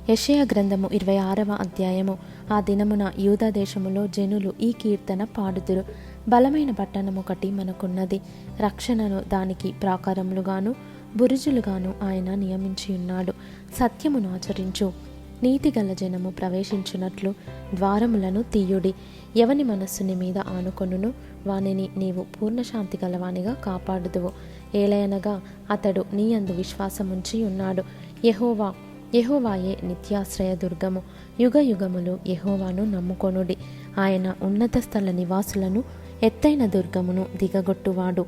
యెషయా గ్రంథము 26వ అధ్యాయము. ఆ దినమున యూదా దేశములో జనులు ఈ కీర్తన పాడుదురు. బలమైన పట్టణమొకటి మనకున్నది, రక్షణను దానికి ప్రాకారములుగాను బురుజులుగాను ఆయన నియమించి ఉన్నాడు. సత్యమును ఆచరించు, నీతిగల జనము ప్రవేశించున్నట్లు ద్వారములను తీయుడి. ఎవని మనస్సుని మీద ఆనుకొనును వానిని నీవు పూర్ణశాంతి గలవానిగా కాపాడుదువు. ఏలయనగా అతడు నీ యందు విశ్వాసముంచి ఉన్నాడు. యెహోవాయే నిత్యాశ్రయ దుర్గము. యుగ యుగములు యెహోవాను నమ్ముకొనుడి. ఆయన ఉన్నత స్థల నివాసులను ఎత్తైన దుర్గమును దిగగొట్టువాడు.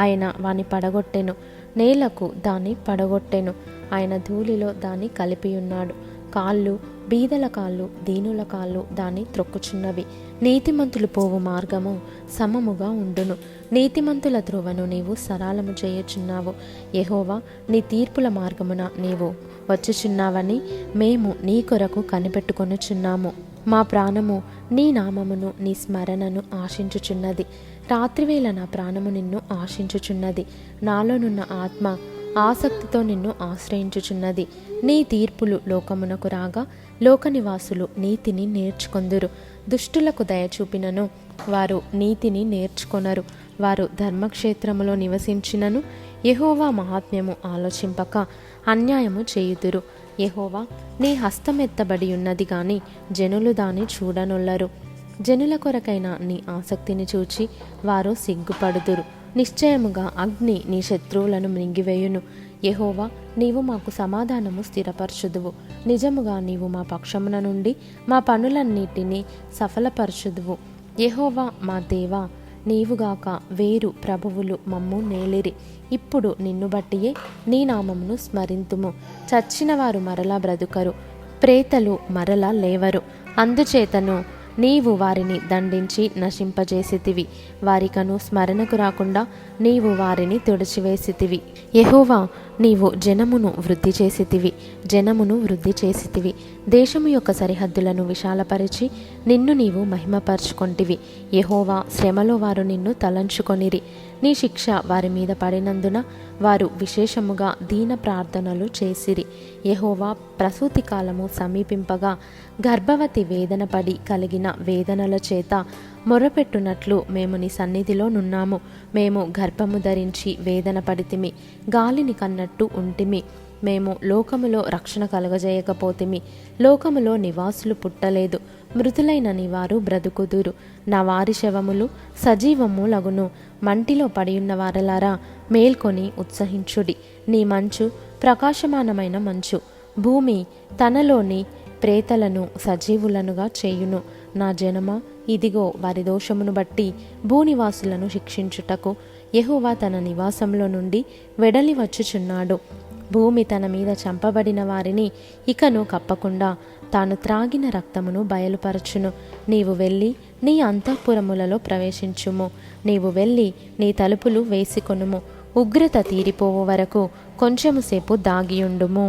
ఆయన వాని పడగొట్టెను, నేలకు దాన్ని పడగొట్టెను. ఆయన ధూళిలో దాన్ని కలిపియున్నాడు. కాళ్ళు, బీదల కాళ్ళు, దీనుల కాళ్ళు దాన్ని త్రొక్కుచున్నవి. నీతిమంతులు పోవు మార్గము సమముగా ఉండును. నీతిమంతుల త్రోవను నీవు సరళము చేయుచున్నావు. యెహోవా, నీ తీర్పుల మార్గమున నీవు వచ్చుచున్నావని మేము నీ కొరకు కనిపెట్టుకొనుచున్నాము. మా ప్రాణము నీ నామమును, నీ స్మరణను ఆశించుచున్నది. రాత్రివేళ నా ప్రాణము నిన్ను ఆశించుచున్నది. నాలోనున్న ఆత్మ ఆసక్తితో నిన్ను ఆశ్రయించుచున్నది. నీ తీర్పులు లోకమునకు రాగా లోక నివాసులు నీతిని నేర్చుకొందురు. దుష్టులకు దయచూపినను వారు నీతిని నేర్చుకొనరు. వారు ధర్మక్షేత్రములో నివసించినను యెహోవా మహాత్మ్యము ఆలోచింపక అన్యాయము చేయుదురు. యెహోవా, నీ హస్తమెత్తబడి ఉన్నది గాని జనులు దాన్ని చూడనొల్లరు. జనుల కొరకైన నీ ఆసక్తిని చూచి వారు సిగ్గుపడుదురు. నిశ్చయముగా అగ్ని నీ శత్రువులను మృంగివేయును. యెహోవా, నీవు మాకు సమాధానము స్థిరపరచుదువు. నిజముగా నీవు మా పక్షమున నుండి మా పనులన్నిటినీ సఫలపరచుదువు. యెహోవా మా దేవా, నీవుగాక వేరు ప్రభువులు మమ్ము నేలిరి. ఇప్పుడు నిన్ను బట్టియే నీ నామమును స్మరింతుము. చచ్చిన వారు మరలా బ్రతుకరు, ప్రేతలు మరలా లేవరు. అందుచేతను నీవు వారిని దండించి నశింపజేసితివి. వారికను స్మరణకు రాకుండా నీవు వారిని తుడిచివేసితివి. యెహోవా, నీవు జనమును వృద్ధి చేసితివి. దేశము యొక్క సరిహద్దులను విశాలపరిచి నిన్ను నీవు మహిమపరచుకొంటివి. యెహోవా, శ్రమలో వారు నిన్ను తలంచుకొనిరి. నీ శిక్ష వారి మీద పడినందున వారు విశేషముగా దీన ప్రార్థనలు చేసిరి. యెహోవా, ప్రసూతి కాలము సమీపింపగా గర్భవతి వేదన పడి కలిగిన వేదనల చేత మొరపెట్టునట్లు మేము నీ సన్నిధిలో నున్నాము. మేము గర్భము ధరించి వేదన పడితిమి, గాలిని కన్నట్టు ఉంటిమి. మేము లోకములో రక్షణ కలుగజేయకపోతిమి. లోకములో నివాసులు పుట్టలేదు. మృతులైన నీ వారు బ్రతుకుదురు. నా వారి శవములు సజీవములగును. మంటిలో పడియున్న వారలారా, మేల్కొని ఉత్సహించుడి. నీ మంచు ప్రకాశమానమైన మంచు. భూమి తనలోని ప్రేతలను సజీవులనుగా చేయును. నా జనమా, ఇదిగో వారి దోషమును బట్టి భూనివాసులను శిక్షించుటకు యెహోవా తన నివాసంలో నుండి వెడలి వచ్చుచున్నాడు. భూమి తన మీద చంపబడిన వారిని ఇకను కప్పకుండా తాను త్రాగిన రక్తమును బయలుపరచును. నీవు వెళ్ళి నీ అంతఃపురములలో ప్రవేశించుము. నీవు వెళ్ళి నీ తలుపులు వేసికొనుము. ఉగ్రత తీరిపోవు వరకు కొంచెము సేపు దాగియుండుము.